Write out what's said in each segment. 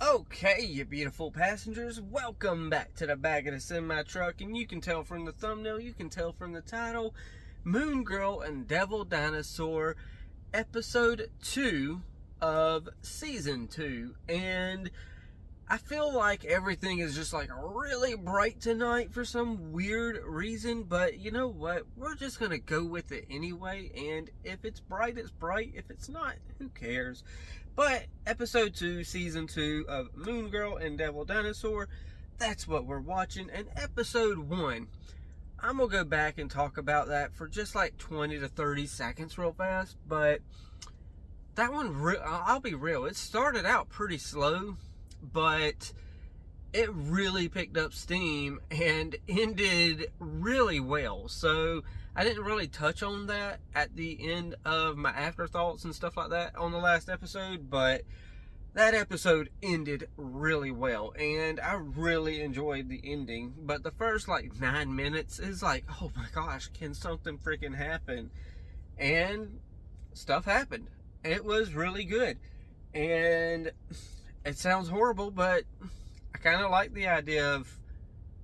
Okay, you beautiful passengers, welcome back to the back of the semi-truck, and you can tell from the thumbnail, you can tell from the title, Moon Girl and Devil Dinosaur, episode 2 of season 2, and I feel like everything is just like really bright tonight for some weird reason, but you know what, we're just gonna go with it anyway, and if it's bright, it's bright, if it's not, who cares? But episode 2, season 2 of Moon Girl and Devil Dinosaur, that's what we're watching. And episode 1, I'm going to go back and talk about that for just like 20 to 30 seconds real fast. But that one, I'll be real, it started out pretty slow, but it really picked up steam and ended really well. So I didn't really touch on that at the end of my afterthoughts and stuff like that on the last episode, but that episode ended really well, and I really enjoyed the ending. But the first like 9 minutes is like, oh my gosh, can something freaking happen? And stuff happened. It was really good, and it sounds horrible, but I kind of like the idea of,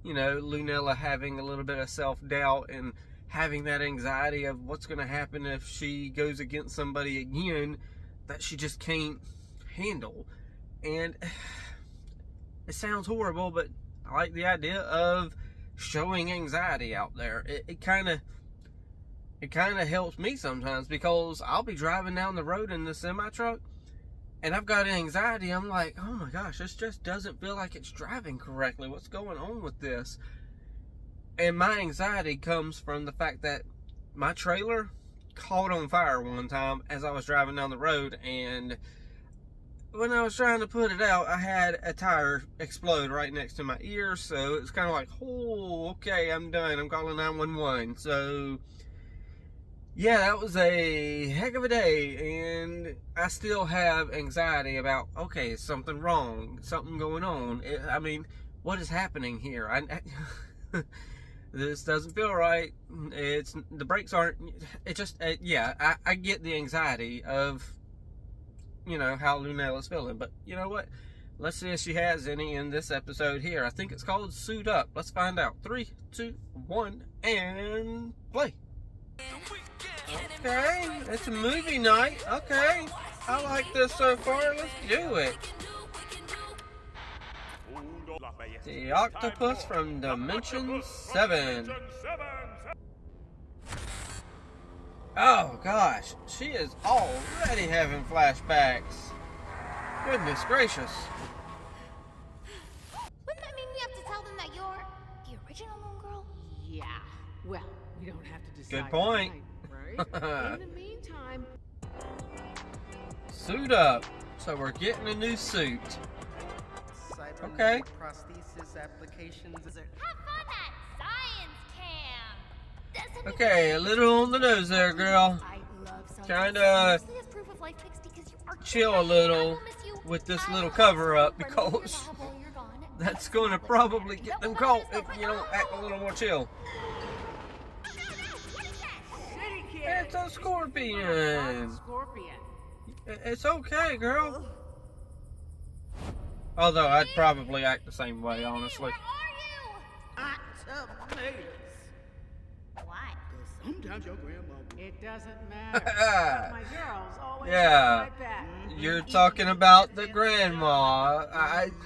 you know, Lunella having a little bit of self-doubt and having that anxiety of what's going to happen if she goes against somebody again that she just can't handle. And it sounds horrible, but I like the idea of showing anxiety out there. It kind of helps me sometimes, because I'll be driving down the road in the semi-truck and I've got anxiety. I'm like, oh my gosh, this just doesn't feel like it's driving correctly. What's going on with this? And my anxiety comes from the fact that my trailer caught on fire one time as I was driving down the road, and when I was trying to put it out, I had a tire explode right next to my ear, so it's kind of like, oh, okay, I'm done, I'm calling 911. So yeah, that was a heck of a day, and I still have anxiety about, okay, is something wrong, something going on? I mean, what is happening here? This doesn't feel right. The brakes aren't. It just, yeah. I get the anxiety of, you know, how Lunella's feeling. But you know what? Let's see if she has any in this episode here. I think it's called Suit Up. Let's find out. 3, 2, 1, and play. Okay, it's a movie night. Okay, I like this so far. Let's do it. The octopus from Dimension 7. Oh gosh, she is already having flashbacks. Goodness gracious. Wouldn't that mean we have to tell them that you're the original Moon Girl? Yeah, well, we don't have to decide. Good point. Right? In the meantime... Suit up. So we're getting a new suit. Okay. Prosthesis applications. Have fun at science camp. Okay, a little on the nose there, girl. Kinda chill a little with this little cover up, because that's gonna probably get them caught if you don't act a little more chill. It's a scorpion. It's okay, girl. Although I'd probably act the same way, honestly. Where are you? What? Sometimes your grandma. It doesn't matter. My girls always Yeah, like that. you're talking about the grandma.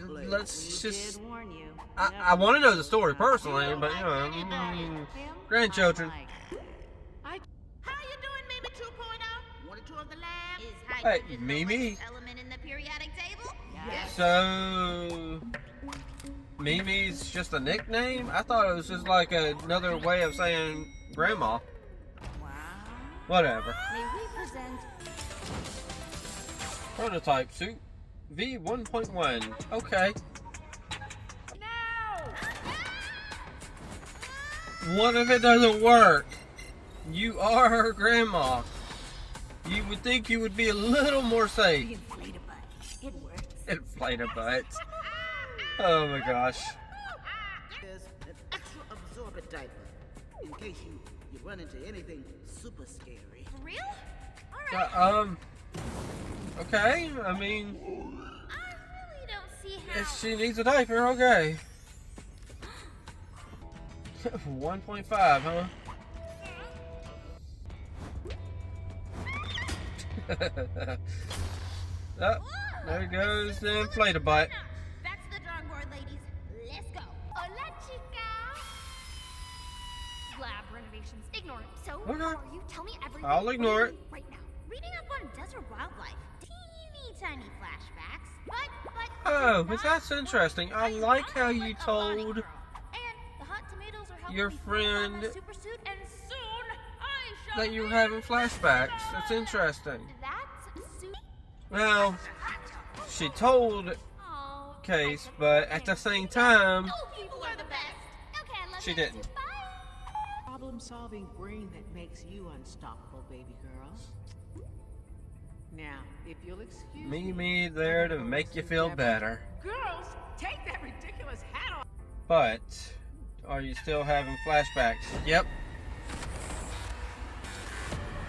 Let's We just. did warn you. I want to know the story personally, but you know, grandchildren. How you doing, Mimi 2.0? Want a tour of the lab? Is Hey, hydrogen the Mimi. lowest element in the periodic table? Yes. So, Mimi's just a nickname? I thought it was just like another way of saying grandma. Wow. Whatever. May we present Prototype suit V1.1. Okay. now? What if it doesn't work? You are her grandma. You would think you would be a little more safe. Inflate a butt. It works. Inflate a butt. Oh my gosh. There's an extra absorbent diaper in case you run into anything super scary. For real? Alright. Okay, I mean, I really don't see If she needs a diaper, okay. 1.5, huh? Oh, there goes the inflatable bite. That's the drawing board, ladies. Let's go. Hola, chica. Lab renovations. Ignore it. So, Okay. how are you? Tell me everything. I'll ignore it. Right now. Reading up on desert wildlife. Teeny tiny flashbacks. But Oh, but that's interesting. I like how you told And the hot tomatoes are helping your me put on friend my super suit, and soon I shall that you were be having flashbacks. That's interesting. That's suit. Well, she told Oh, Case, but at the same time, oh, people are the best. Okay, I love she that didn't. suit. Bye. Problem-solving brain that makes you unstoppable, baby girl. Now, if you'll excuse me there to make you feel better. Girls, take that ridiculous hat off. But, are you still having flashbacks? Yep.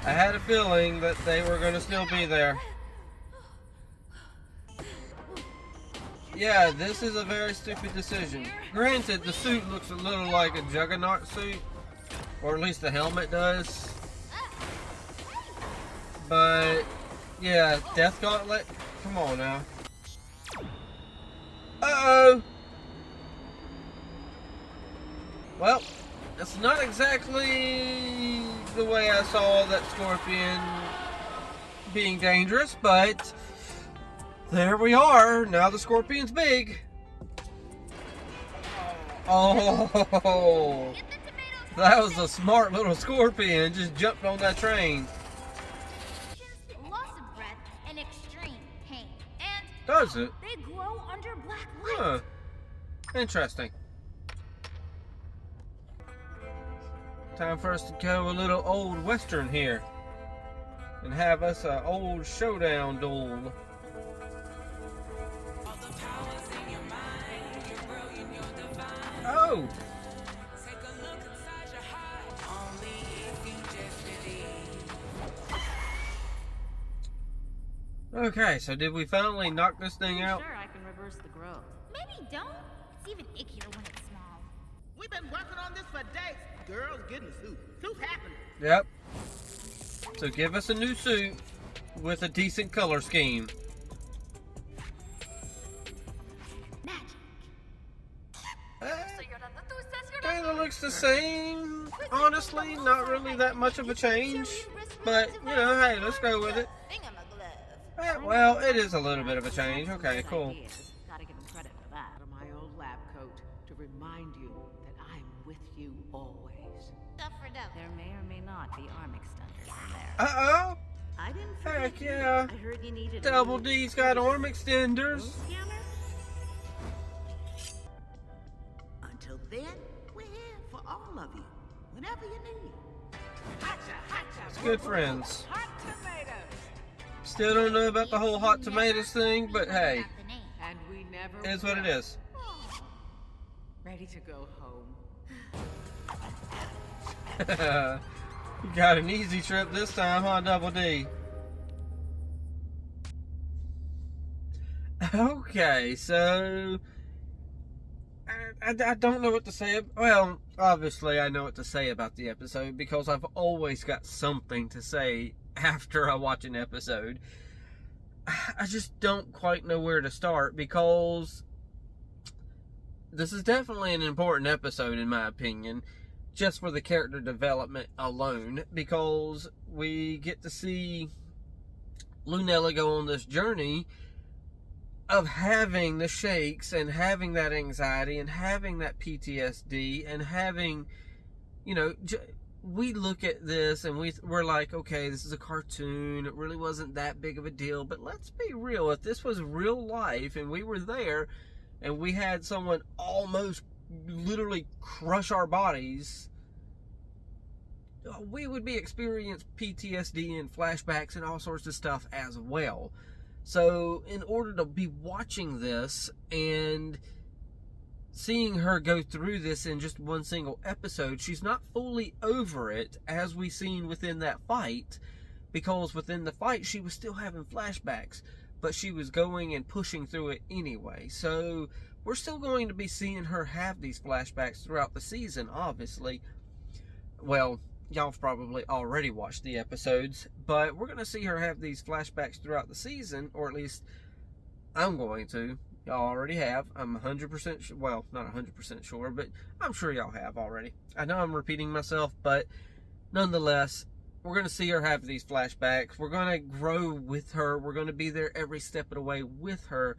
I had a feeling that they were going to still be there. Yeah, this is a very stupid decision. Granted, the suit looks a little like a Juggernaut suit. Or at least the helmet does. But, yeah, Death Gauntlet? Come on now. Uh-oh! Well, it's not exactly the way I saw that scorpion being dangerous, but there we are. Now the scorpion's big. Oh, that was a smart little scorpion. Just jumped on that train. Loss of breath and extreme pain. And Does it? they glow under black light. Huh. Interesting. Time for us to go a little old western here. And have us an old showdown duel. Oh! Okay, so did we finally knock this thing out? Sure, I can reverse the growth. Maybe don't. It's even ickier when it's small. We've been working on this for days. Girls, get in the suit. Suit's happening. Yep. So give us a new suit with a decent color scheme. Kind of looks the same. Honestly, not really that much of a change. But, you know, hey, let's go with it. Well, it is a little bit of a change. Okay, cool. Gotta give him credit for that. Out of my old lab coat to remind you that I'm with you always. Stuff for dough. There may or may not be arm extenders in there. Uh-oh. I didn't Heck forget you. yeah. I heard you needed Double a D's got arm extenders. scanner. Until then, we're here for all of you. Whenever you need. It's good friends. Hot tomatoes. Still don't know about the whole hot tomatoes thing, but hey, Got the name. And we never it is what it will. is. Ready to go home. You got an easy trip this time, huh, Double D? Okay, so I don't know what to say. Well, obviously I know what to say about the episode because I've always got something to say after I watch an episode. I just don't quite know where to start because this is definitely an important episode in my opinion, just for the character development alone, because we get to see Lunella go on this journey of having the shakes and having that anxiety and having that PTSD and having, you know, we look at this and we're like, okay, this is a cartoon. It really wasn't that big of a deal. But let's be real. If this was real life and we were there and we had someone almost literally crush our bodies, we would be experiencing PTSD and flashbacks and all sorts of stuff as well. So in order to be watching this and seeing her go through this in just one single episode, she's not fully over it as we seen within that fight, because within the fight she was still having flashbacks. but she was going and pushing through it anyway. So we're still going to be seeing her have these flashbacks throughout the season, obviously. Well, y'all have probably already watched the episodes, but we're going to see her have these flashbacks throughout the season, or at least I'm going to. Y'all already have. I'm 100% sure. Well, not 100% sure, but I'm sure y'all have already. I know I'm repeating myself, but nonetheless, we're going to see her have these flashbacks. We're going to grow with her. We're going to be there every step of the way with her.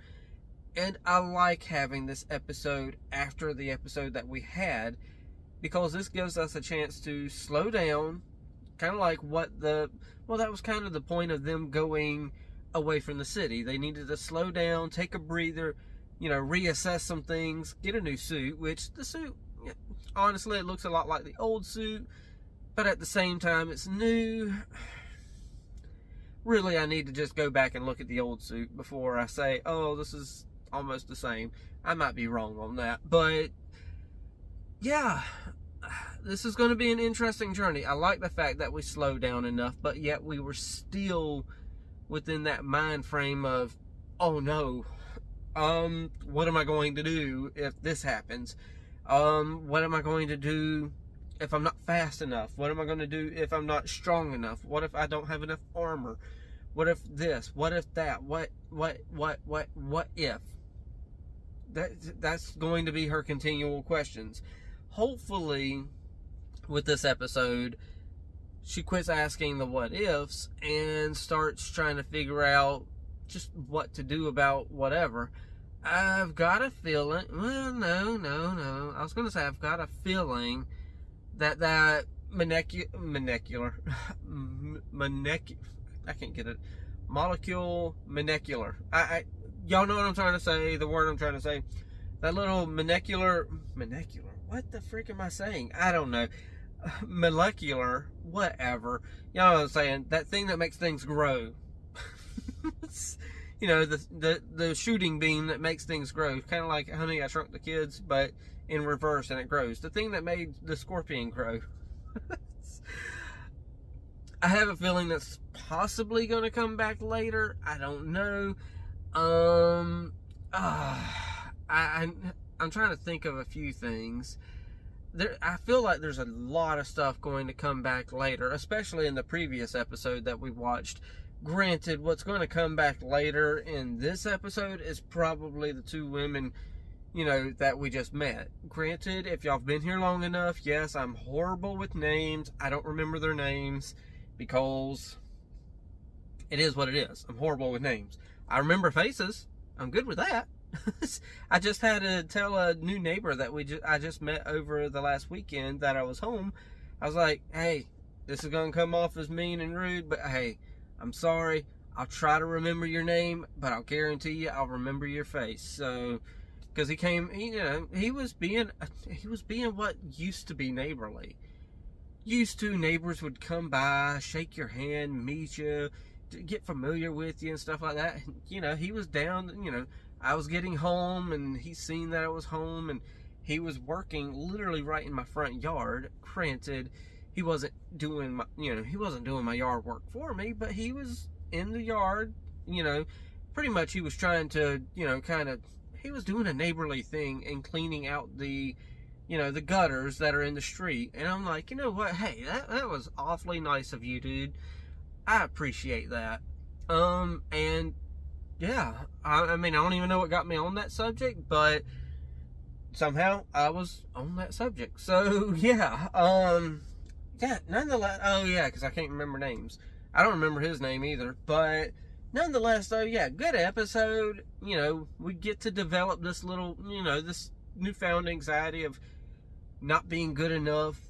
And I like having this episode after the episode that we had, because this gives us a chance to slow down, kind of like that was kind of the point of them going away from the city. They needed to slow down, take a breather, reassess some things, get a new suit, which the suit, honestly, it looks a lot like the old suit, but at the same time, it's new. Really, I need to just go back and look at the old suit before I say, oh, this is almost the same. I might be wrong on that, but yeah, this is going to be an interesting journey. I like the fact that we slowed down enough, but yet we were still within that mind frame of, oh no, what am I going to do if this happens? What am I going to do if I'm not fast enough? What am I going to do if I'm not strong enough? What if I don't have enough armor? What if this? What if that? What if? That's going to be her continual questions. Hopefully, with this episode, she quits asking the what ifs and starts trying to figure out just what to do about whatever. I've got a feeling, well, no. I was going to say, I've got a feeling that molecular, I can't get it, molecular, y'all know what I'm trying to say, the word I'm trying to say, that little molecular, what the frick am I saying? I don't know. Molecular, whatever. Y'all know what I'm saying? That thing that makes things grow. The shooting beam that makes things grow. Kind of like Honey, I Shrunk the Kids, but in reverse, and it grows. The thing that made the scorpion grow. I have a feeling that's possibly going to come back later. I don't know. I'm trying to think of a few things. I feel like there's a lot of stuff going to come back later, especially in the previous episode that we watched. Granted, what's going to come back later in this episode is probably the two women, that we just met. Granted, if y'all have been here long enough, yes, I'm horrible with names. I don't remember their names because it is what it is. I'm horrible with names. I remember faces. I'm good with that. I just had to tell a new neighbor that I just met over the last weekend that I was home. I was like, hey, this is going to come off as mean and rude, but hey, I'm sorry. I'll try to remember your name, but I'll guarantee you I'll remember your face. So, because he came, he was being what used to be neighborly. Neighbors would come by, shake your hand, meet you, get familiar with you and stuff like that. He was down, I was getting home and he seen that I was home and he was working literally right in my front yard. Granted, he wasn't doing my yard work for me, but he was in the yard, pretty much he was trying to, he was doing a neighborly thing and cleaning out the gutters that are in the street. And I'm like, you know what? Hey, that was awfully nice of you, dude. I appreciate that. And yeah, I mean, I don't even know what got me on that subject, but somehow I was on that subject. So yeah, nonetheless, oh yeah, because I can't remember names. I don't remember his name either, but nonetheless, though, yeah, good episode. We get to develop this little, this newfound anxiety of not being good enough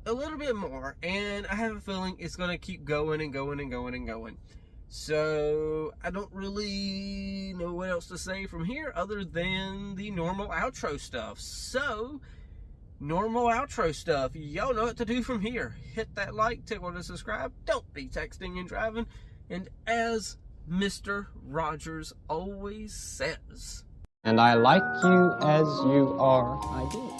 a little bit more, and I have a feeling it's going to keep going and going and going and going. So I don't really know what else to say from here other than the normal outro stuff. So, normal outro stuff. Y'all know what to do from here. Hit that like, tickle to subscribe. Don't be texting and driving. And as Mr. Rogers always says, and I like you as you are, I do.